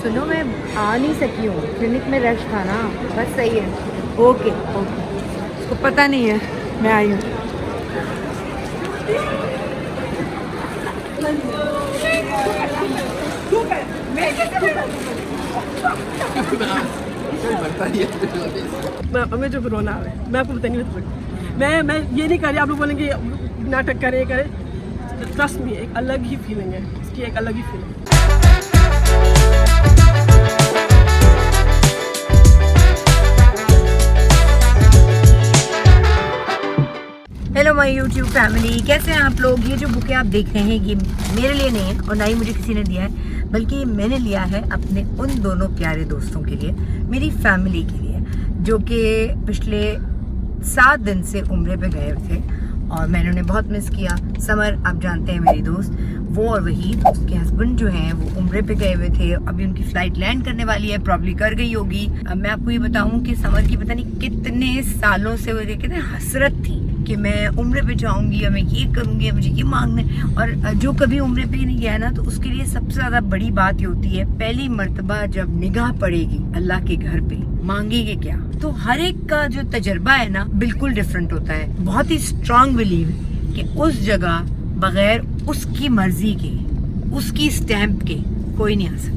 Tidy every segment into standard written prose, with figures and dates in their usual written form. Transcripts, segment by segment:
सुनो, मैं आ नहीं सकी हूँ, क्लिनिक में रश था ना, बस सही है। ओके ओके, उसको पता नहीं है मैं आई हूँ। हमें जो रोना है, मैं आपको बता नहीं बता सकती। मैं ये नहीं कर रही, आप लोग बोलेंगे नाटक करे ट्रस्ट मी, एक अलग ही फीलिंग है इसकी, एक अलग ही feeling. Hello my YouTube family, कैसे हैं आप लोग। ये जो बुके आप देख रहे हैं ये मेरे लिए नहीं है और ना ही मुझे किसी ने दिया है, बल्कि मैंने लिया है अपने उन दोनों प्यारे दोस्तों के लिए, मेरी फैमिली के लिए, जो कि पिछले 7 दिन से उम्रे पे गए थे और मैंने उन्हें बहुत मिस किया। समर, आप जानते हैं मेरी दोस्त, वो और वहीद उसके हस्बैंड जो हैं वो उम्रे पे गए हुए थे। अभी उनकी फ्लाइट लैंड करने वाली है, प्रॉब्ली कर गई होगी। अब मैं आपको ये बताऊं कि समर की पता नहीं कितने सालों से वो कितने हसरत थी कि मैं उम्रे पे जाऊंगी या मैं ये करूंगी, मुझे ये मांगना है। और जो कभी उम्रे पे नहीं गया ना, तो उसके लिए सबसे ज्यादा बड़ी बात ये होती है, पहली मर्तबा जब निगाह पड़ेगी अल्लाह के घर पे, मांगेंगे क्या। तो हर एक का जो तजर्बा है ना बिल्कुल डिफरेंट होता है। बहुत ही स्ट्रांग बिलीव कि उस जगह बगैर उसकी मर्जी के, उसकी स्टैंप के कोई नहीं आ सकता।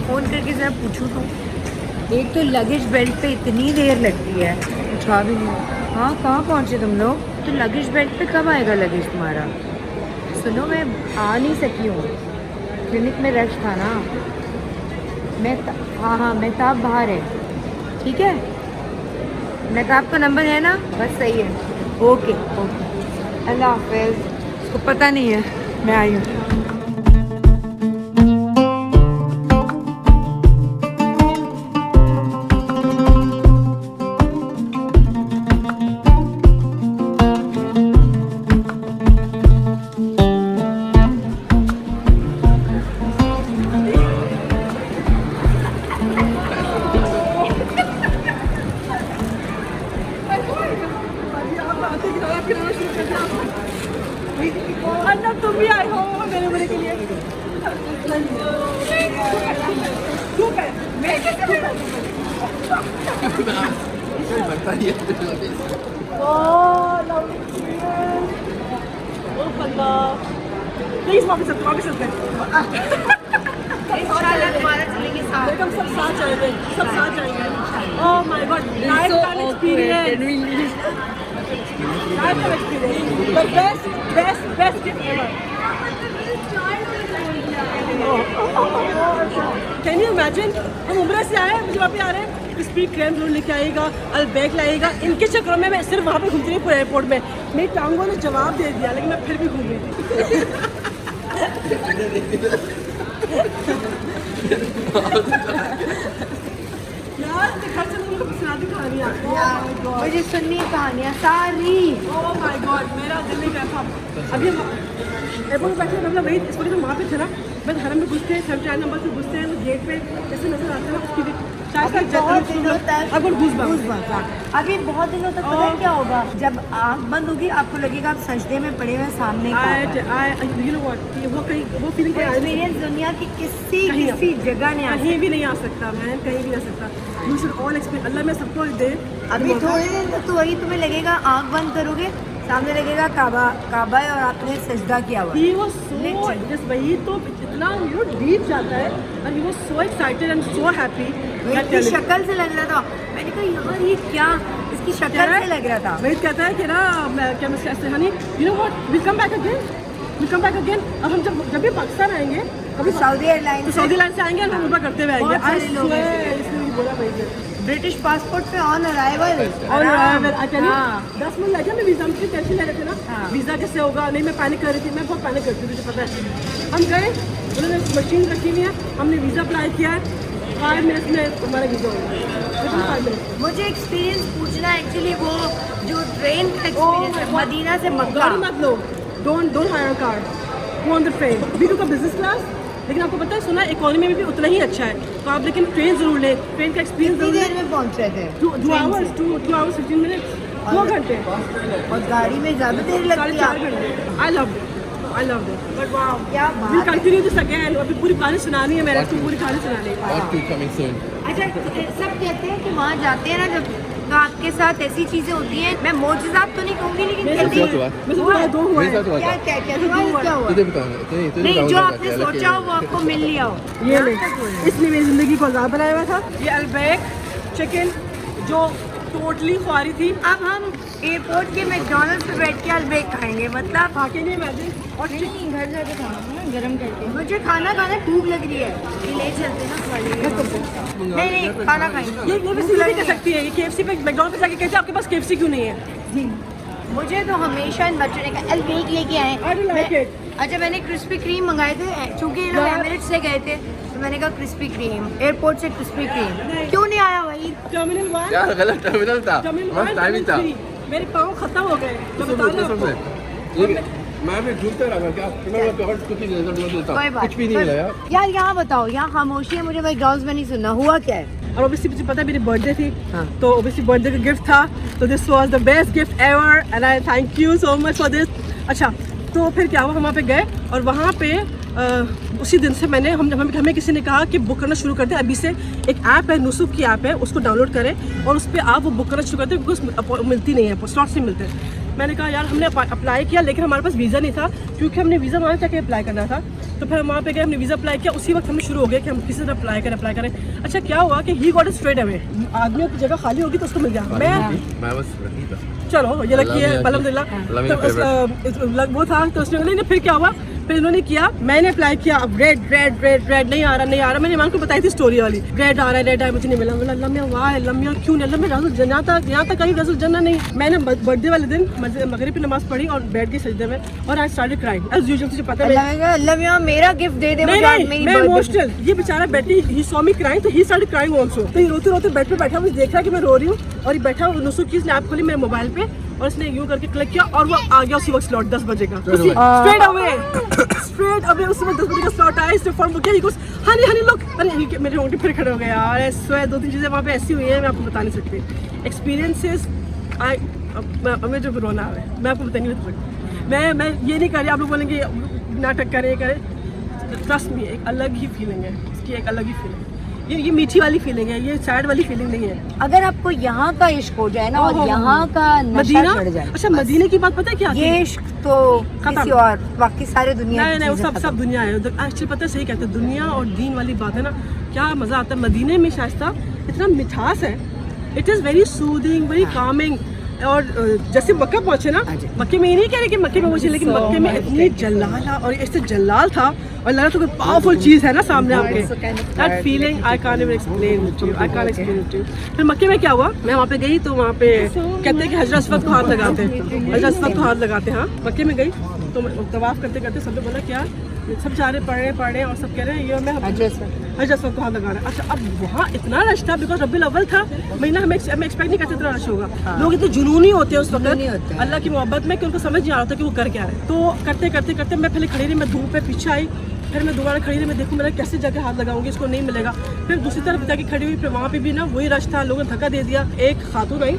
फोन करके जरा पूछूं तो, एक तो लगेज बेल्ट पे इतनी देर लगती है, उठा भी नहीं। हाँ, कहाँ पहुँचे तुम लोग? तो लगेज बेल्ट पे कब आएगा लगेज तुम्हारा? सुनो, मैं आ नहीं सकी हूँ, क्लिनिक में रश था ना। हाँ, मेहताब बाहर है, ठीक है। मेहताब का नंबर है ना? बस सही है। ओके ओके, अल्लाह हाफिज़। उसको पता नहीं है मैं आई हूँ। तुम भी आए हो मेरे बड़े के लिए। प्लीज वापस चलते हम सब साथ जाएंगे, oh my God, life time experience, the best gift ever. Can you imagine? हम उम्र से आए, मुझे वहाँ पे आ रहे हैं, स्पीड क्रेम रोल लेके आएगा, अलबैग लाएगा। इनके चक्करों में मैं सिर्फ वहाँ पे घूमती रही पूरे एयरपोर्ट में। मेरी टांगों ने जवाब दे दिया, लेकिन मैं फिर भी घूम रही थी। मुझे सुननी कहानियाँ सारी। ओह माय गॉड, मेरा दिल नहीं कर था। अभी हम एयरपोर्ट बैठे, मतलब वही इस वक्त वहाँ पे थे ना, बस हरम में घुसते हैं, 79 नंबर से घुसते हैं, गेट पे जैसे नजर आता है उसकी बहुत दिनों तक अभी बहुत दिनों तक पता है क्या होगा, जब आँख बंद होगी आपको लगेगा आप सजदे में पड़े हुए सामने वो फीलिंग एक्सपीरियंस दुनिया की किसी जगह नहीं कहीं भी नहीं आ सकता, मैं कहीं भी नहीं आ सकता। यू शुड ऑल एक्सपीरियंस, अल्लाह में सबको दे। अभी थोड़ी देर तो वही तुम्हें लगेगा, आँख बंद करोगे सामने लगेगा काबा है और आपने सजदा किया हुआ। He was so just वही तो इतना डीप जाता है, और he was so excited and so happy। इसकी शक्ल से लग रहा था, मैंने कहा यार ये क्या, इसकी शक्ल से लग रहा था। वही कहता है कि ना, क्या मैं कहते हैं, you know what, we'll come back again। अब हम जब भी पाकिस्तान आएंगे, कभी सऊदी एयरलाइन से आएंगे, हम ऊपर करते हुए आएंगे। ब्रिटिश पासपोर्ट पे ऑन अराइवल 10 मिनट लगे हमें वीज़ा की टेंशन ले रहे थे ना, वीज़ा कैसे होगा, नहीं मैं पैनिक कर रही थी, मैं बहुत पैनिक करती थी, मुझे पता है। हम गए, उन्होंने मशीन रखी हुई है, हमने वीज़ा अप्लाई किया है, 5 मिनट्स में हमारा वीज़ा हो गया। मुझे एक्सपीरियंस पूछना एक्चुअली, वो जो ट्रेन का एक्सपीरियंस है मदीना से मक्का। गाड़ी मत लो, don't hire a car, go on the train। We took a business class, लेकिन आपको पता है, सुना इकोनॉमी में भी उतना ही अच्छा है। तो आप लेकिन ट्रेन जरूर लें, ट्रेन का एक्सपीरियंस कितनी जरूर देर लें। में पहुंच रहे थे 2 hours 15 minutes, 2 घंटे। और गाड़ी में ज्यादा देर लगती है 4.5 घंटे। I love it. बट वाह क्या विल बात है। Continue this again. अभी पूरी कहानी सुनानी है, मैंने इसको पूरी कहानी सुनानी है। Part 2 coming soon. अच्छा सब कहते हैं कि वहाँ जाते हैं ना जब, तो आपके साथ ऐसी चीजें होती हैं, मैं मोजिज़ात तो नहीं कहूँगी लेकिन मेरे कहती साथ हुआ। हैं मेरे साथ 2 हुआ मेरे है। साथ हुआ क्या था। क्या क्या हुआ, क्या हुआ? तुझे बताऊंगा, तुझे नहीं जो बताऊंगा आपने क्या, सोचा हो वो आपको मिल लिया हो। ये ले, इसने मेरी जिंदगी को आजाद बनाया हुआ था। ये अल्बैक चिकन जो टोटली ख्वारी थी। अब हम एयरपोर्ट के मैकडॉनल्ड्स पे बैठ के अल्बेक खाएंगे, मतलब खाके नहीं इमेजिन। और नहीं घर जाके खाना ना गरम करके। मुझे खाना खाने भूख लग रही है, ये ले चलते ना खा लेंगे। नहीं नहीं खाना खाएंगे। ये भी सीधी कर सकती है। ये KFC पे मैकडॉनल्ड्स पे जाके कहते हैं आपके पास KFC क्यों नहीं है? मुझे तो हमेशा इन बच्चों ने कहा अल्बेक लेके आए। I don't like मैं- it. अच्छा मैंने क्रिस्पी क्रीम मंगाए थे, चूंकि ये लोग मैं- एमिरेट्स से गए थे तो मैंने कहा क्रिस्पी क्रीम, एयरपोर्ट से क्रिस्पी क्रीम क्यों नहीं आया भाई? टर्मिनल 1 यार गलत टर्मिनल था, टर्मिनल मस्त टाइम ही था। 3 मेरे पाँव खत्म हो गए। मैं बता रहा हूँ आपको। ये मैं भी ढूंढता रहा क्या, मैं तो हर कुछ नहीं देता, कोई बात कुछ भी नहीं मिला यार। यार यहाँ बताओ, यहाँ खामोशी है, मुझे मैकडॉनल्ड्स में नहीं सुनना, हुआ क्या है? और ऑब्वियसली मुझे पता है मेरी बर्थडे थी, हाँ। तो ऑब्वियसली बर्थडे का गिफ्ट था, तो this was the best gift ever and I thank you so much for this. अच्छा तो फिर क्या हुआ, हम वहाँ पे गए और वहाँ पे उसी दिन से हमें किसी ने कहा कि बुक करना शुरू कर दें। अभी से एक ऐप है, नुसुक की ऐप है, उसको डाउनलोड करें और उस पर आप वो बुक करना शुरू करते हैं, बिकॉज मिलती नहीं है, स्लॉट्स नहीं मिलते। मैंने कहा यार हमने अप्लाई किया लेकिन हमारे पास वीज़ा नहीं था, क्योंकि हमने वीज़ा वहाँ जाके अप्लाई करना था। तो फिर हम वहाँ पे गए, हमने वीज़ा अप्लाई किया, उसी वक्त हमें शुरू हो गया कि हम किसी से अप्लाई करें। अच्छा क्या हुआ कि ही गॉट स्ट्रेट अवे, आदमियों की जगह खाली होगी तो उसको मिल गया। मैं बस रखी था। चलो ये लकी है अलहम्दुलिल्लाह। तो वो था तो उसने नहीं, फिर क्या हुआ, फिर इन्होंने किया, मैंने अप्लाई किया, अब रेड नहीं आ रहा। मैंने ईमान को बताई थी स्टोरी वाली, रेड आ रहा है मुझे नहीं मिला। बोला लम्या वाह लम्या क्यों नहीं, लम्या रसूल यहाँ तक कहीं रसूल जन्ना नहीं। मैंने बर्थडे वाले दिन मगरिब की नमाज पढ़ी और बैठ गई सजदे में और I started crying as usual. तुझे पता है लम्या मेरा गिफ्ट दे दे, नहीं मैं इमोशनल, ये बेचारा बैठी, ही सॉ मी क्राइंग तो ही स्टार्टेड क्राइंग आल्सो। तो ये रोते बेड पे बैठा, मुझे देख रहा है कि मैं रो रही हूँ और ये बैठा नुसुक की स्नैप खोली मेरे मोबाइल पे और इसने यूं करके क्लिक किया और वो आ गया उसी वक्त स्लॉट 10 बजे का, स्ट्रेट अवे उसी वक्त 10 बजे का स्लॉट आया। इसने फॉर्म बुक किया, ही गोस हनी लुक, अरे मेरे रोंगटे फिर खड़े हो गए यार। ऐसे 2-3 चीज़ें वहाँ पे ऐसी हुई है, मैं आपको बता नहीं सकती। एक्सपीरियंसेस हमें जो रोना है मैं आपको बता नहीं सकती। मैं ये नहीं कर रही, आप लोग बोलेंगे नाटक करें ट्रस्ट मी, एक अलग ही फीलिंग है इसकी, एक अलग ही फीलिंग। ये मीठी वाली फीलिंग है, ये सैड वाली फीलिंग नहीं है। अगर आपको यहाँ का इश्क हो जाए ना और यहाँ का नशा मदीना, चढ़ जाए, अच्छा मदीने की बात पता है क्या, ये इश्क तो किसी और बाकी सारे दुनिया की नहीं वो चीजें सब दुनिया है। एक्चुअली पता है सही कहते हैं, दुनिया और दीन वाली बात है ना, क्या मज़ा आता है। मदीने में शायस्ता इतना मिठास है, it is very soothing, very Kameng. और जैसे मक्का पहुंचे ना, मक्के में ये नहीं कह रहे कि मक्के में पहुंचे, लेकिन मक्के में इतनी जलाला और इससे जलाल था और लगा तो कोई पावरफुल चीज़ है ना सामने आपके। That feeling I can't even explain to you, I can't explain to you. फिर मक्के में क्या हुआ, मैं वहाँ पे गई तो वहाँ पे कहते हैं कि हजरत अस्वद को हाथ लगाते हैं, हजरत अस्वद को हाथ लगाते हैं। हाँ मक्के में गई तो तवाफ करते सब लोग बोला क्या, सब जा रहे पढ़ रहे और सब कह रहे हैं ये मैं हजरत अस्वद को हाथ लगा रहे हैं। अच्छा अब वहाँ इतना रश था, बिकॉज रबीउल अव्वल था महीना, हमें एक्सपेक्ट नहीं करते इतना रश होगा। लोग इतने जुनूनी होते हैं उस वक्त अल्लाह की मोहब्बत में कि उनको समझ नहीं आ रहा था कि वो कर क्या रहे। तो करते मैं पहले खड़ी रही, मैं धूप पे पीछे आई, फिर मैं दोबारा खड़ी रही, मैं देखूँ मैंने कैसे जाके हाथ लगाऊंगी, इसको नहीं मिलेगा। फिर दूसरी तरफ जाके खड़ी हुई, फिर वहाँ पे भी ना वही रश था, लोगों ने धक्का दे दिया। एक खातून आई,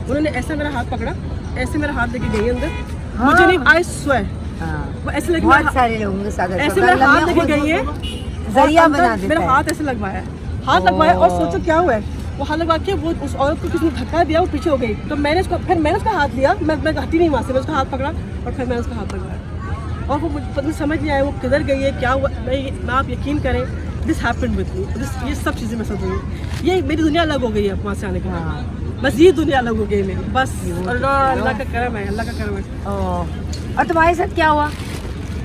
उन्होंने ऐसा मेरा हाथ पकड़ा, ऐसे मेरा हाथ लेके गई अंदर, मुझे नहीं, आई स्वेयर वो ऐसे लगे, बहुत सारे लोगों के साथ ऐसे मेरा हाथ लेके गई है, जरिया बना देता मेरा है। हाथ ऐसे लगवाया और सोचो क्या हुआ है, वो हाथ लगवा के वो उस औरत को किसी ने धक्का दिया, वो पीछे हो गई। तो मैंने उसका हाथ लिया, मैं हटी नहीं वहाँ से, मैं उसका हाथ पकड़ा और फिर मैंने उसका हाथ लगवाया और वो मुझे पता नहीं समझ नहीं आया वो किधर गई है, क्या हुआ। मैं आप यकीन करें, दिस हैपेंड विद मी, ये सब चीज़ें मैं समझ गई, ये मेरी दुनिया अलग हो गई है वहाँ से आने के बाद। बस ये दुनिया अलग हो गई मेरी, बस अल्लाह का करम है, अल्लाह का करम है। और तुम्हारे साथ क्या हुआ?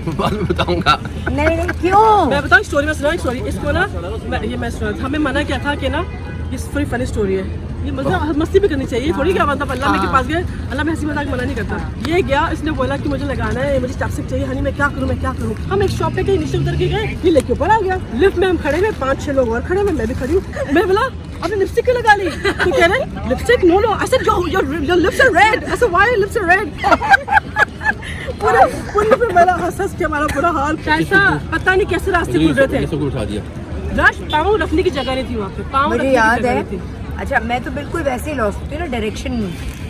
बाद में बताऊंगा। नहीं क्यों? मैं बताऊँ स्टोरी में सुना, स्टोरी इसको ना मैं सुना था, हमें मना किया था कि ना ये थोड़ी फनी स्टोरी है, ये मतलब मस्ती भी करनी चाहिए, थोड़ी क्या मतलब अल्लाह के पास गए, अल्लाह में हंसी मजाक मना नहीं करता। ये गया, इसने बोला कि मुझे लगाना है, मुझे चैपस्टिक चाहिए, हनी मैं क्या करूँ। हम एक शॉप पे गए, नीचे उतर के गए, ये लेके ऊपर आ गया। लिफ्ट में हम खड़े हुए, 5-6 लोग और खड़े हुए, मैं भी खड़ी हूँ। मैं बोला आपने लिपस्टिक क्यों लगा ली? तो कह रहे lipstick no I said your lips are red. I said why your lips are red? पूरा फिर मेरा हंस के हमारा बुरा हाल कैसा, पता नहीं कैसे रास्ते खुल रहे थे। सबको उठा दिया। रश पाँव रखने की जगह नहीं थी वहाँ पे, पाँव मुझे रखने की याद जगह है, नहीं थी। अच्छा मैं तो बिल्कुल वैसे ही लॉस्ट होती हूँ ना, डायरेक्शन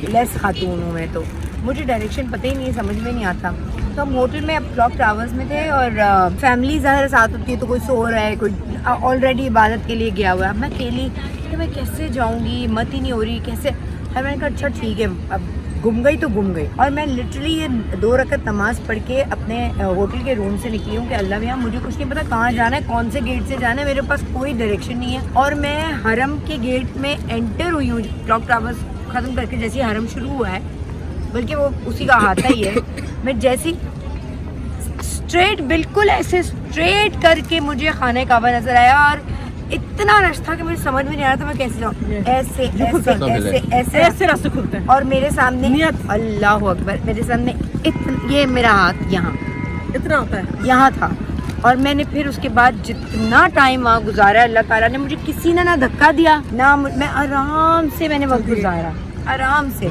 लेस खातून हूँ मैं तो, मुझे डायरेक्शन पता ही नहीं है, समझ में नहीं आता। तो हम होटल में क्लॉक टावर्स में थे और फैमिली ज़्यादा साथ होती है, तो कोई सो रहा है, कोई ऑलरेडी इबादत के लिए गया हुआ है। मैं अकेली कि मैं कैसे जाऊँगी, हिम्मत ही नहीं हो रही कैसे। फिर मैंने कहा अच्छा ठीक है, अब गुम गई तो गुम गई। और मैं लिटरली ये 2 रकत नमाज़ पढ़ के अपने होटल के रूम से निकली हूँ कि अल्लाह भैया मुझे कुछ नहीं पता कहाँ जाना है, कौन से गेट से जाना है, मेरे पास कोई डायरेक्शन नहीं है। और मैं हरम के गेट में एंटर हुई हूँ, क्लॉक टावर्स ख़त्म करके जैसे ही हरम शुरू हुआ है, बल्कि वो उसी का हाथा ही है। मैं जैसी स्ट्रेट, बिल्कुल ऐसे स्ट्रेट करके मुझे खाने काबा नजर आया और इतना रश था कि मुझे समझ में नहीं आ रहा था मैं कैसे जाऊँ। ऐसे ऐसे ऐसे ऐसे ऐसे रास्ते खुलते हैं और मेरे सामने नियत। अल्लाह अकबर, मेरे सामने ये मेरा हाथ यहाँ इतना होता है। यहाँ था। और मैंने फिर उसके बाद जितना टाइम वहाँ गुजारा, अल्लाह ताला ने मुझे किसी ने ना धक्का दिया ना, मैं आराम से मैंने वक्त गुजारा, आराम से।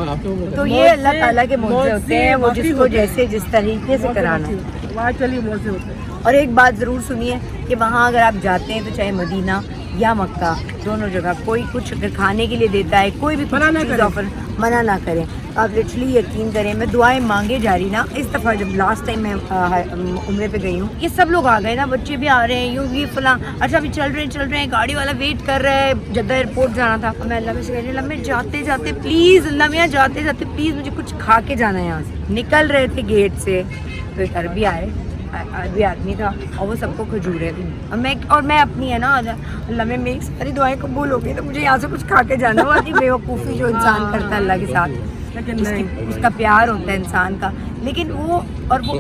तो ये अल्लाह ताला के मौजे होते हैं, वो जिसको जैसे जिस तरीके से कराना है। वहाँ चलिए मौजे होते हैं। और एक बात ज़रूर सुनिए कि वहाँ अगर आप जाते हैं तो चाहे मदीना या मक्का, दोनों जगह कोई कुछ अगर खाने के लिए देता है, कोई भी मना ना करें। ऑफर मना ना करें। आप लिटरली यकीन करें, मैं दुआएं मांगे जा रही ना। इस दफ़ा जब लास्ट टाइम मैं उम्रे पे गई हूँ, ये सब लोग आ गए ना, बच्चे भी आ रहे हैं, यूँ ये फलां, अच्छा अभी चल रहे हैं, गाड़ी वाला वेट कर रहा है, जद्दा एयरपोर्ट जाना था। मैं अल्लाह में से कह रही हूँ, मैं जाते जाते प्लीज़ अल्लाह में, जाते जाते प्लीज़ मुझे कुछ खा के जाना है यहाँ से। निकल रहे थे गेट से तो एक अरबी अरबी आदमी था और वो सबको खजूरें दी। और मैं अपनी है ना, अल्लाह में मेरी सारी दुआएं कबूल हो गई, तो मुझे यहाँ से कुछ खा के जाना हुआ कि बेवकूफ़ी जो इंसान करता है अल्लाह के साथ, उसका प्यार होता है इंसान का। लेकिन वो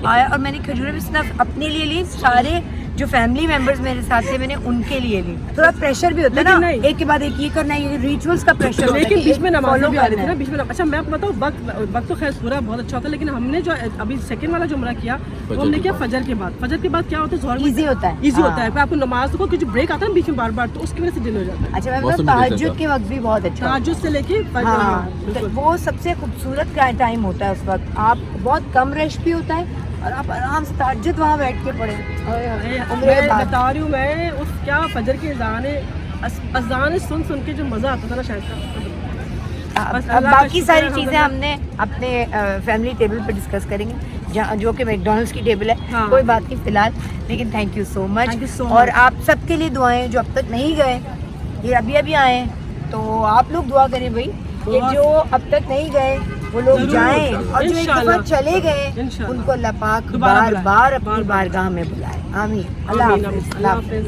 आया और मैंने खजूरें भी सिर्फ अपने लिए ली, सारे जो फैमिली मेंबर्स मेरे साथ थे मैंने उनके लिए ली। थोड़ा प्रेशर भी होता है ना, एक के बाद एक ये करना है, ये रिचुअल्स का प्रेशर। लेकिन बीच में नमाज़ भी आ रही थी ना, बीच में। अच्छा मैं आपको बताऊँ, वक्त तो खैर पूरा बहुत अच्छा होता है, लेकिन हमने जो अभी सेकंड वाला जो उम्रा किया वो हमने किया फजर के बाद। फजर के बाद क्या होता है, ज़ोहर इजी होता है, ईजी होता है। फिर आपको नमाज को कुछ ब्रेक आता है बीच में बार तो उसकी वजह से डिले हो जाता है। अच्छा मैं बताऊँ, तहज्जुद के वक्त भी बहुत अच्छा, तहज्जुद से लेके हाँ, वो सबसे खूबसूरत का टाइम होता है। उस वक्त आप बहुत कम रश भी होता है और आप आराम से तहज्जुद वहाँ बैठ के पढ़े। मैं बता रही हूँ, मैं उस क्या फजर के अज़ान सुन के जो मज़ा आता था ना शायद। अब बाकी सारी चीज़ें हमने अपने फैमिली टेबल पर डिस्कस करेंगे, जो कि मैकडॉनल्ड्स की टेबल है। हाँ। कोई बात नहीं फिलहाल, लेकिन थैंक यू सो मच। और आप सबके लिए दुआएं, जो अब तक नहीं गए, ये अभी आए, तो आप लोग दुआ करें भाई कि जो अब तक नहीं गए वो लोग जाएं, और जो एक दफा चले गए उनको अल्लाह पाक बार बार अपनी बारगाह में बुलाए। आमीन। अल्लाह हाफ़िज़। अल्लाह हाफ़िज़।